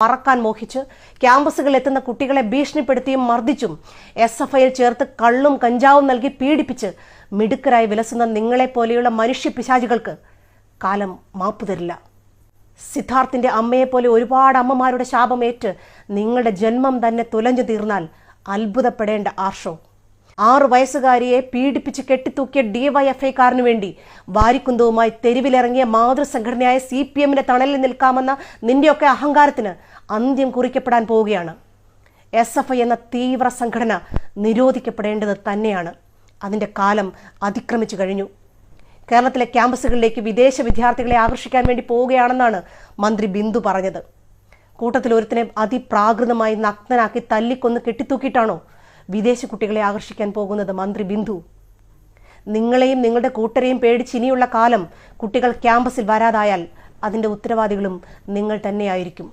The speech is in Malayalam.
പറക്കാൻ മോഹിച്ച് ക്യാമ്പസുകളിൽ എത്തുന്ന കുട്ടികളെ ഭീഷണിപ്പെടുത്തിയും മർദ്ദിച്ചും SFIയിൽ ചേർത്ത് കള്ളും കഞ്ചാവും നൽകി പീഡിപ്പിച്ച് മിടുക്കരായി വിലസുന്ന നിങ്ങളെപ്പോലെയുള്ള മനുഷ്യ പിശാചുകൾക്ക് കാലം മാപ്പു തരില്ല. സിദ്ധാർത്ഥിന്റെ അമ്മയെപ്പോലെ ഒരുപാട് അമ്മമാരുടെ ശാപമേറ്റ് നിങ്ങളുടെ ജന്മം തന്നെ തുലഞ്ഞു തീർന്നാൽ അത്ഭുതപ്പെടേണ്ട ആർഷോ. 6 വയസ്സുകാരിയെ പീഡിപ്പിച്ച് കെട്ടിത്തൂക്കിയ DYFIക്കാരനു വേണ്ടി വാരിക്കുന്തവുമായി തെരുവിലിറങ്ങിയ മാതൃസംഘടനയായ CPMന്റെ തണലിൽ നിൽക്കാമെന്ന നിന്റെയൊക്കെ അഹങ്കാരത്തിന് അന്ത്യം കുറിക്കപ്പെടാൻ പോവുകയാണ്. SFI എന്ന തീവ്ര സംഘടന നിരോധിക്കപ്പെടേണ്ടത് തന്നെയാണ്. അതിൻ്റെ കാലം അതിക്രമിച്ചു കഴിഞ്ഞു. കേരളത്തിലെ ക്യാമ്പസുകളിലേക്ക് വിദേശ വിദ്യാർത്ഥികളെ ആകർഷിക്കാൻ വേണ്ടി പോവുകയാണെന്നാണ് മന്ത്രി ബിന്ദു പറഞ്ഞത്. കൂട്ടത്തിൽ ഒരുത്തിനെ അതിപ്രാകൃതമായി നഗ്നനാക്കി തല്ലിക്കൊന്ന് കെട്ടിത്തൂക്കിയിട്ടാണോ വിദേശ കുട്ടികളെ ആകർഷിക്കാൻ പോകുന്നത് മന്ത്രി ബിന്ദു? നിങ്ങളെയും നിങ്ങളുടെ കൂട്ടരെയും പേടിച്ച് ഇനിയുള്ള കാലം കുട്ടികൾ ക്യാമ്പസിൽ വരാതായാൽ അതിൻ്റെ ഉത്തരവാദികളും നിങ്ങൾ തന്നെയായിരിക്കും.